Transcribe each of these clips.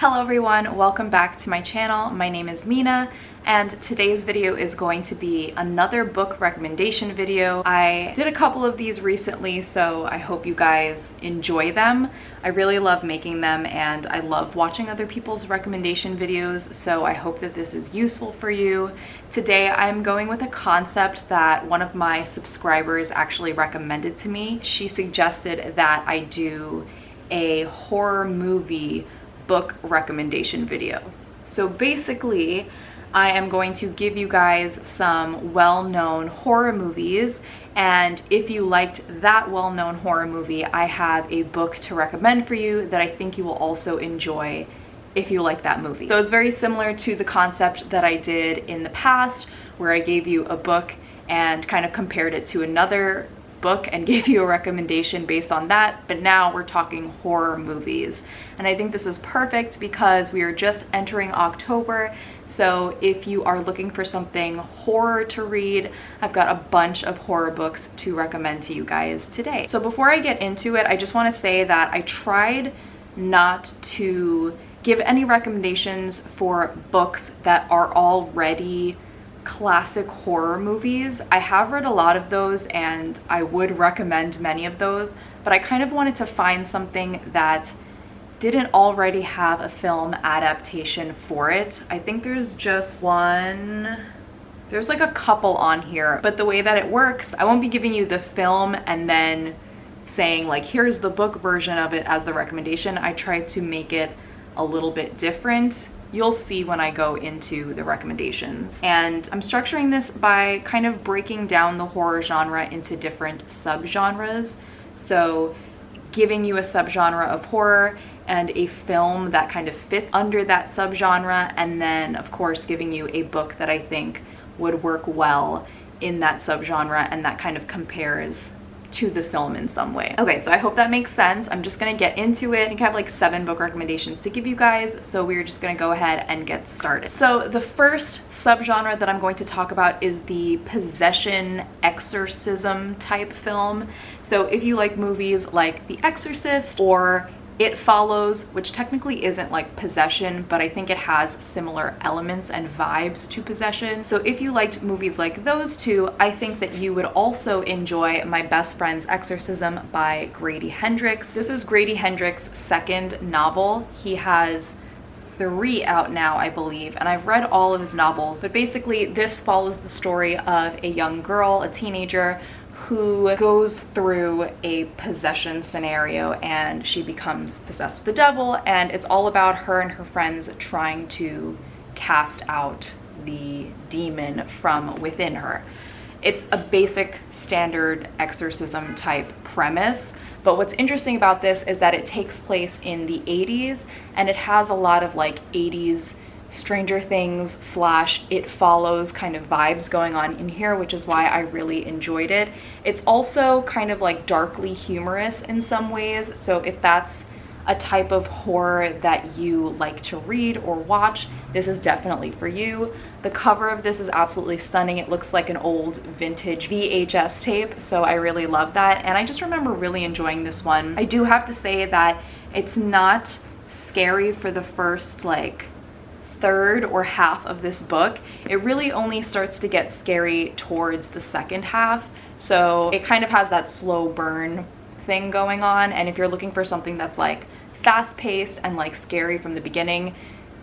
Hello everyone, welcome back to my channel. My name is Mina and today's video is going to be another book recommendation video. I did a couple of these recently, so I hope you guys enjoy them. I really love making them and I love watching other people's recommendation videos, so I hope that this is useful for you. Today I'm going with a concept that one of my subscribers actually recommended to me. She suggested that I do a horror movie book recommendation video. So basically, I am going to give you guys some well-known horror movies, and if you liked that well-known horror movie, I have a book to recommend for you that I think you will also enjoy if you like that movie. So it's very similar to the concept that I did in the past, where I gave you a book and kind of compared it to another book and gave you a recommendation based on that, but now we're talking horror movies. And I think this is perfect because we are just entering October, so if you are looking for something horror to read, I've got a bunch of horror books to recommend to you guys today. So before I get into it, I just want to say that I tried not to give any recommendations for books that are already classic horror movies. I have read a lot of those and I would recommend many of those, but I kind of wanted to find something that didn't already have a film adaptation for it. I think there's just one. There's like a couple on here, but the way that it works, I won't be giving you the film and then saying like, here's the book version of it as the recommendation. I tried to make it a little bit different. You'll see when I go into the recommendations. And I'm structuring this by kind of breaking down the horror genre into different subgenres. So giving you a subgenre of horror and a film that kind of fits under that subgenre, and then of course giving you a book that I think would work well in that subgenre and that kind of compares to the film in some way. Okay, so I hope that makes sense. I'm just gonna get into it. I think I have like 7 book recommendations to give you guys, so we're just gonna go ahead and get started. So the first subgenre that I'm going to talk about is the possession exorcism type film. So if you like movies like The Exorcist or It Follows, which technically isn't like possession, but I think it has similar elements and vibes to possession. So if you liked movies like those two, I think that you would also enjoy My Best Friend's Exorcism by Grady Hendrix. This is Grady Hendrix's second novel. He has 3 out now, I believe, and I've read all of his novels, but basically this follows the story of a young girl, a teenager, who goes through a possession scenario and she becomes possessed with the devil, and it's all about her and her friends trying to cast out the demon from within her. It's a basic standard exorcism type premise, but what's interesting about this is that it takes place in the 80s and it has a lot of like 80s Stranger Things / It Follows kind of vibes going on in here, which is why I really enjoyed it. It's also kind of like darkly humorous in some ways, so if that's a type of horror that you like to read or watch, this is definitely for you. The cover of this is absolutely stunning. It looks like an old vintage VHS tape, so I really love that, and I just remember really enjoying this one. I do have to say that it's not scary for the first like third or half of this book. It really only starts to get scary towards the second half, so it kind of has that slow burn thing going on, and if you're looking for something that's like fast-paced and like scary from the beginning,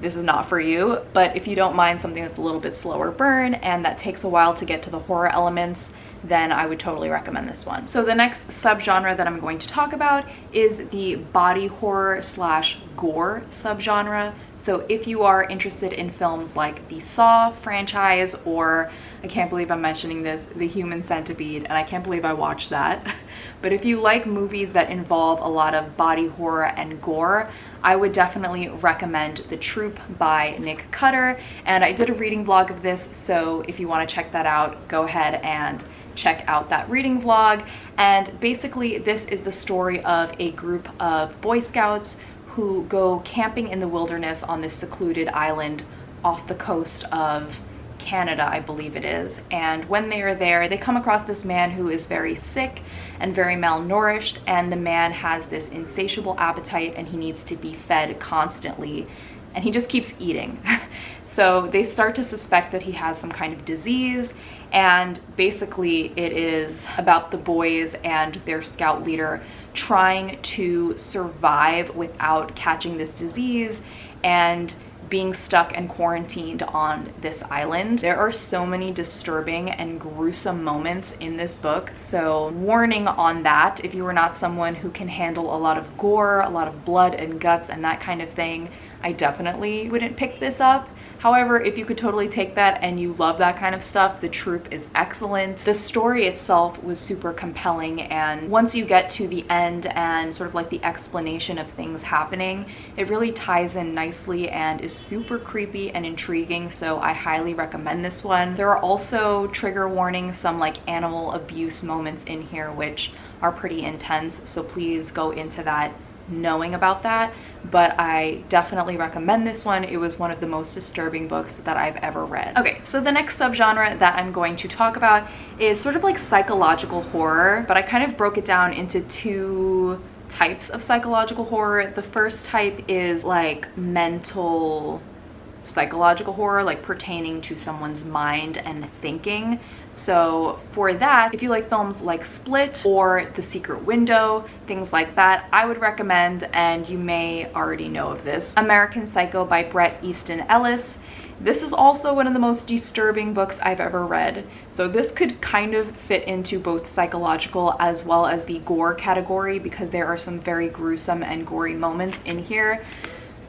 this is not for you. But if you don't mind something that's a little bit slower burn and that takes a while to get to the horror elements, then I would totally recommend this one. So the next subgenre that I'm going to talk about is the body horror / gore subgenre. So if you are interested in films like the Saw franchise, or I can't believe I'm mentioning this, The Human Centipede, and I can't believe I watched that. But if you like movies that involve a lot of body horror and gore, I would definitely recommend The Troop by Nick Cutter. And I did a reading vlog of this, so if you want to check that out, go ahead and check out that reading vlog. And basically this is the story of a group of Boy Scouts who go camping in the wilderness on this secluded island off the coast of Canada, I believe it is. And when they are there, they come across this man who is very sick and very malnourished, and the man has this insatiable appetite and he needs to be fed constantly, and he just keeps eating. So they start to suspect that he has some kind of disease, and basically it is about the boys and their scout leader trying to survive without catching this disease and being stuck and quarantined on this island. There are so many disturbing and gruesome moments in this book, so warning on that. If you are not someone who can handle a lot of gore, a lot of blood and guts and that kind of thing, I definitely wouldn't pick this up. However, if you could totally take that and you love that kind of stuff, the troupe is excellent. The story itself was super compelling, and once you get to the end and sort of like the explanation of things happening, it really ties in nicely and is super creepy and intriguing, so I highly recommend this one. There are also, trigger warning, some like animal abuse moments in here which are pretty intense, so please go into that knowing about that, but I definitely recommend this one. It was one of the most disturbing books that I've ever read. Okay, so the next subgenre that I'm going to talk about is sort of like psychological horror, but I kind of broke it down into two types of psychological horror. The first type is like mental psychological horror, like pertaining to someone's mind and thinking. So for that, if you like films like Split or The Secret Window, things like that, I would recommend, and you may already know of this, American Psycho by Bret Easton Ellis. This is also one of the most disturbing books I've ever read. So this could kind of fit into both psychological as well as the gore category, because there are some very gruesome and gory moments in here.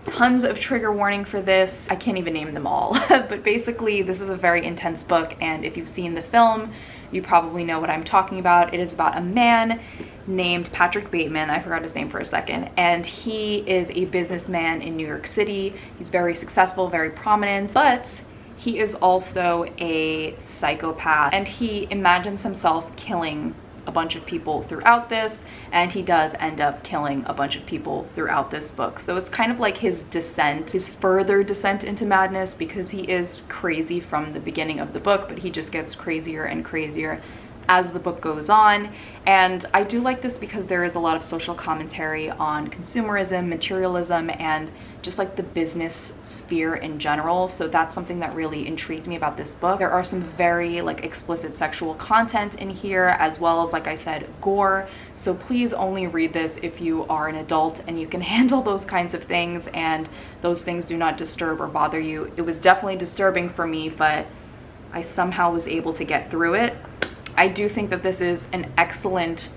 Tons of trigger warning for this. I can't even name them all, but basically this is a very intense book, and if you've seen the film, you probably know what I'm talking about. It is about a man named Patrick Bateman, I forgot his name for a second, and he is a businessman in New York City. He's very successful, very prominent, but he is also a psychopath, and he imagines himself killing a bunch of people throughout this, and he does end up killing a bunch of people throughout this book. So it's kind of like his descent, his further descent into madness, because he is crazy from the beginning of the book, but he just gets crazier and crazier as the book goes on. And I do like this because there is a lot of social commentary on consumerism, materialism, and just like the business sphere in general. So that's something that really intrigued me about this book. There are some very like explicit sexual content in here, as well as, like I said, gore. So please only read this if you are an adult and you can handle those kinds of things and those things do not disturb or bother you. It was definitely disturbing for me, but I somehow was able to get through it. I do think that this is an excellent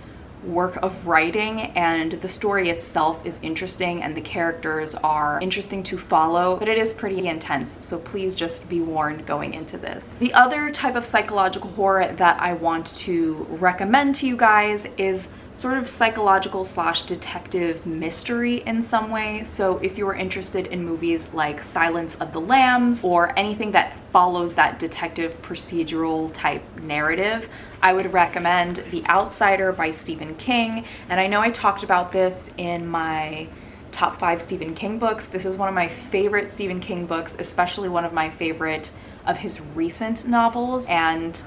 work of writing, and the story itself is interesting and the characters are interesting to follow, but it is pretty intense, so please just be warned going into this. The other type of psychological horror that I want to recommend to you guys is sort of psychological / detective mystery in some way. So if you are interested in movies like Silence of the Lambs or anything that follows that detective procedural type narrative, I would recommend The Outsider by Stephen King. And I know I talked about this in my top 5 Stephen King books. This is one of my favorite Stephen King books, especially one of my favorite of his recent novels. And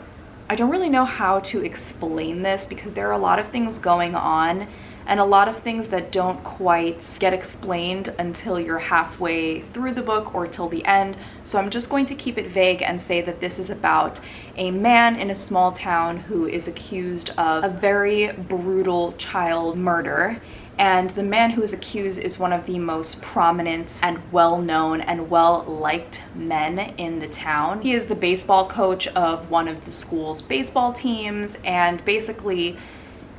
I don't really know how to explain this because there are a lot of things going on and a lot of things that don't quite get explained until you're halfway through the book or till the end. So I'm just going to keep it vague and say that this is about a man in a small town who is accused of a very brutal child murder. And the man who is accused is one of the most prominent and well-known and well-liked men in the town. He is the baseball coach of one of the school's baseball teams, and basically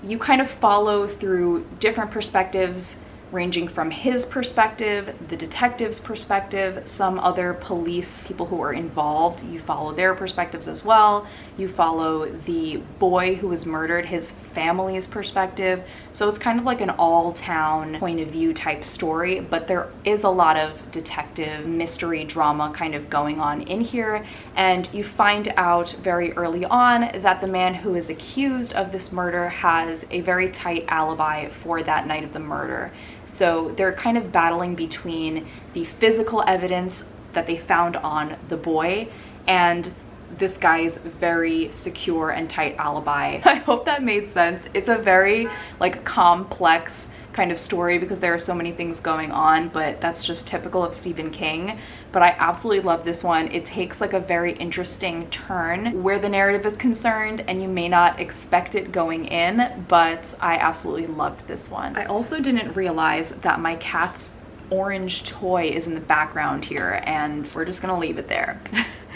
you kind of follow through different perspectives, ranging from his perspective, the detective's perspective, some other police people who are involved. You follow their perspectives as well. You follow the boy who was murdered, his family's perspective. So it's kind of like an all-town point of view type story, but there is a lot of detective mystery drama kind of going on in here. And you find out very early on that the man who is accused of this murder has a very tight alibi for that night of the murder. So they're kind of battling between the physical evidence that they found on the boy and this guy's very secure and tight alibi. I hope that made sense. It's a very like complex kind of story because there are so many things going on, but that's just typical of Stephen King. But I absolutely love this one. It takes like a very interesting turn where the narrative is concerned, and you may not expect it going in, but I absolutely loved this one. I also didn't realize that my cat's orange toy is in the background here, and we're just gonna leave it there.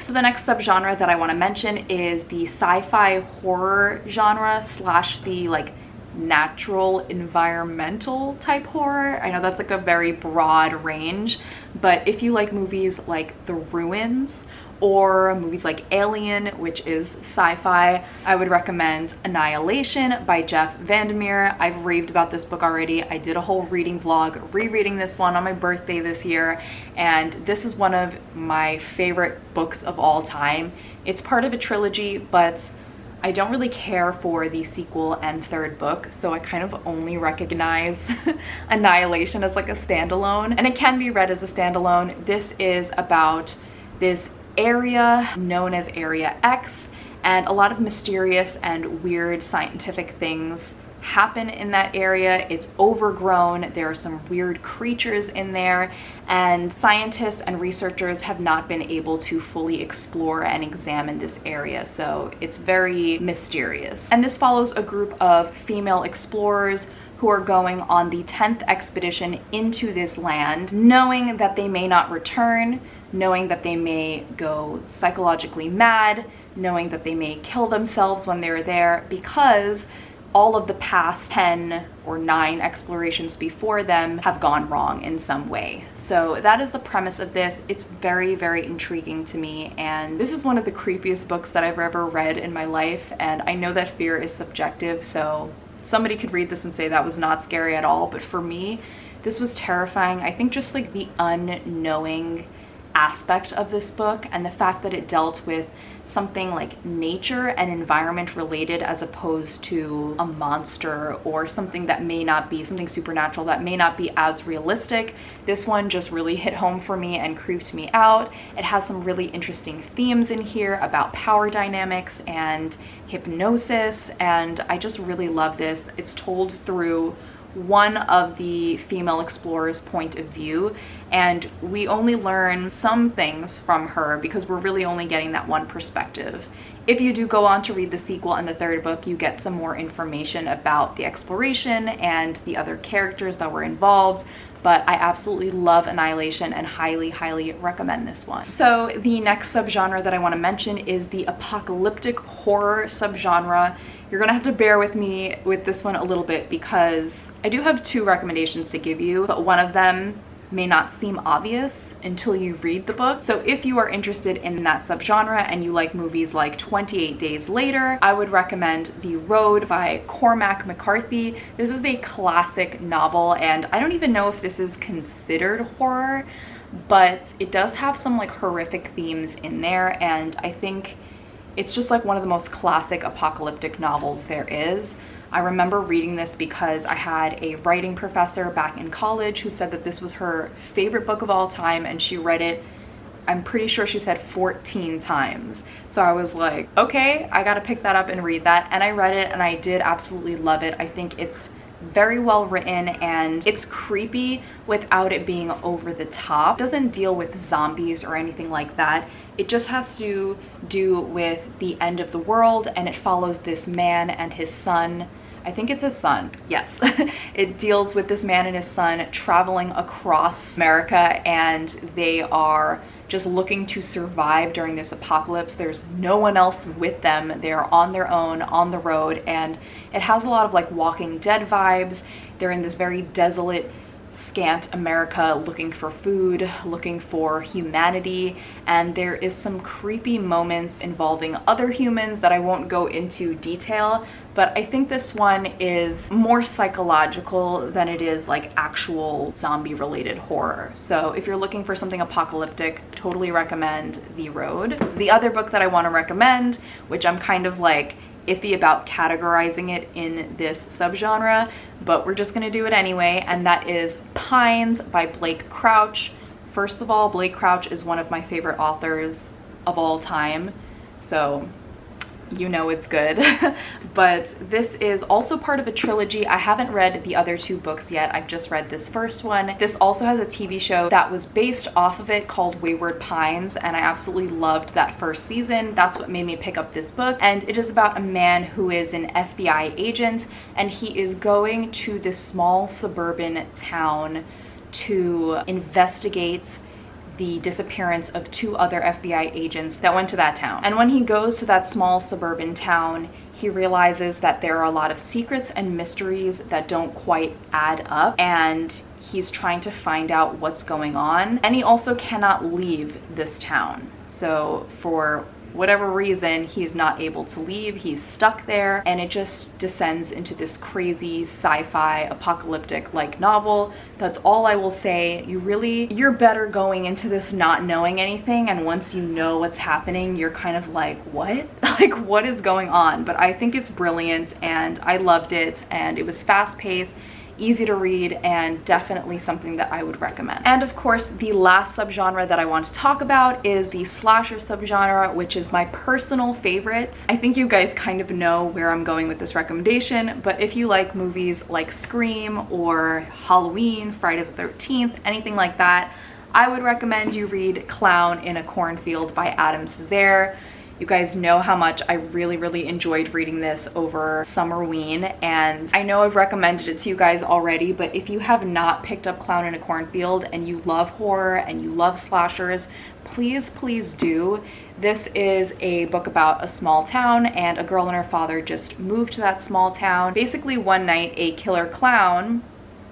So the next subgenre that I want to mention is the sci-fi horror genre slash the like natural environmental type horror. I know that's like a very broad range, but if you like movies like The Ruins or movies like Alien, which is sci-fi, I would recommend Annihilation by Jeff Vandermeer. I've raved about this book already. I did a whole reading vlog rereading this one on my birthday this year, and this is one of my favorite books of all time. It's part of a trilogy, but I don't really care for the sequel and third book, so I kind of only recognize Annihilation as like a standalone, and it can be read as a standalone. This is about this area known as Area X, and a lot of mysterious and weird scientific things happen in that area. It's overgrown, there are some weird creatures in there, and scientists and researchers have not been able to fully explore and examine this area, so it's very mysterious. And this follows a group of female explorers who are going on the 10th expedition into this land, knowing that they may not return, knowing that they may go psychologically mad, knowing that they may kill themselves when they're there, because all of the past 10 or 9 explorations before them have gone wrong in some way. So that is the premise of this. It's very, very intriguing to me, and this is one of the creepiest books that I've ever read in my life, and I know that fear is subjective, so somebody could read this and say that was not scary at all, but for me, this was terrifying. I think just like the unknowing aspect of this book and the fact that it dealt with something like nature and environment related as opposed to a monster or something that may not be something supernatural, that may not be as realistic. This one just really hit home for me and creeped me out. It has some really interesting themes in here about power dynamics and hypnosis, and I just really love this. It's told through one of the female explorers' point of view, and we only learn some things from her because we're really only getting that one perspective. If you do go on to read the sequel and the third book, you get some more information about the exploration and the other characters that were involved, but I absolutely love Annihilation and highly, highly recommend this one. So the next subgenre that I want to mention is the apocalyptic horror subgenre. You're gonna have to bear with me with this one a little bit because I do have 2 recommendations to give you, but one of them may not seem obvious until you read the book. So if you are interested in that subgenre and you like movies like 28 Days Later, I would recommend The Road by Cormac McCarthy. This is a classic novel, and I don't even know if this is considered horror, but it does have some like horrific themes in there, and I think it's just like one of the most classic apocalyptic novels there is. I remember reading this because I had a writing professor back in college who said that this was her favorite book of all time, and she read it, I'm pretty sure she said 14 times. So I was like, okay, I gotta pick that up and read that. And I read it and I did absolutely love it. I think it's very well written and it's creepy without it being over the top. It doesn't deal with zombies or anything like that. It just has to do with the end of the world, and it follows this man and his son. I think it's his son, yes. It deals with this man and his son traveling across America, and they are just looking to survive during this apocalypse. There's no one else with them. They're on their own, on the road, and it has a lot of like Walking Dead vibes. They're in this very desolate, scant America looking for food, looking for humanity, and there is some creepy moments involving other humans that I won't go into detail, but I think this one is more psychological than it is like actual zombie related horror. So if you're looking for something apocalyptic, totally recommend The Road. The other book that I want to recommend, which I'm kind of like iffy about categorizing it in this subgenre, but we're just gonna do it anyway, and that is Pines by Blake Crouch. First of all, Blake Crouch is one of my favorite authors of all time, so you know it's good. But this is also part of a trilogy. I haven't read the other two books yet. I've just read this first one. This also has a TV show that was based off of it called Wayward Pines, and I absolutely loved that first season. That's what made me pick up this book. And it is about a man who is an FBI agent, and he is going to this small suburban town to investigate the disappearance of two other FBI agents that went to that town. And when he goes to that small suburban town, he realizes that there are a lot of secrets and mysteries that don't quite add up, and he's trying to find out what's going on. And he also cannot leave this town. So for whatever reason, he's not able to leave. He's stuck there, and it just descends into this crazy sci-fi apocalyptic like novel. That's all I will say. You're better going into this not knowing anything, and once you know what's happening, you're kind of like, what? Like, what is going on? But I think it's brilliant, and I loved it, and it was fast-paced, easy to read, and definitely something that I would recommend. And of course, the last subgenre that I want to talk about is the slasher subgenre, which is my personal favorite. I think you guys kind of know where I'm going with this recommendation, but if you like movies like Scream or Halloween, Friday the 13th, anything like that, I would recommend you read Clown in a Cornfield by Adam Cesare. You guys know how much I really enjoyed reading this over Summerween, and I know I've recommended it to you guys already, but if you have not picked up Clown in a Cornfield and you love horror and you love slashers, please do. This is a book about a small town, and a girl and her father just moved to that small town. Basically, one night a killer clown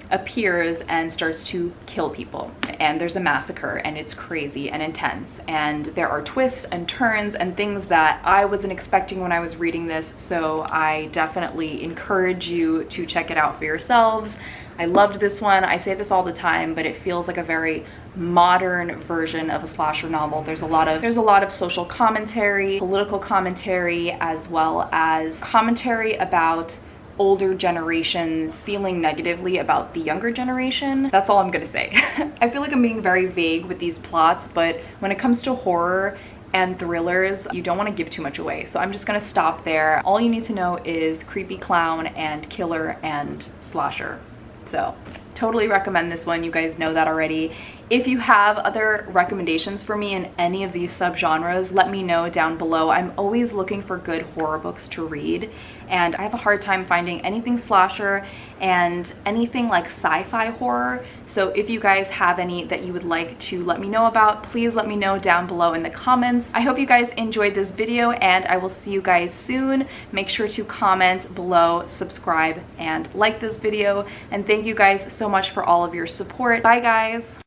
appears and starts to kill people, and there's a massacre, and it's crazy and intense, and there are twists and turns and things that I wasn't expecting when I was reading this, so I definitely encourage you to check it out for yourselves. I loved this one. I say this all the time, but it feels like a very modern version of a slasher novel. There's a lot of social commentary, political commentary, as well as commentary about older generations feeling negatively about the younger generation. That's all I'm gonna say. I feel like I'm being very vague with these plots, but when it comes to horror and thrillers, you don't want to give too much away. So I'm just gonna stop there. All you need to know is creepy clown and killer and slasher. So totally recommend this one. You guys know that already. If you have other recommendations for me in any of these subgenres, let me know down below. I'm always looking for good horror books to read, and I have a hard time finding anything slasher and anything like sci-fi horror. So if you guys have any that you would like to let me know about, please let me know down below in the comments. I hope you guys enjoyed this video, and I will see you guys soon. Make sure to comment below, subscribe, and like this video. And thank you guys so much for all of your support. Bye guys.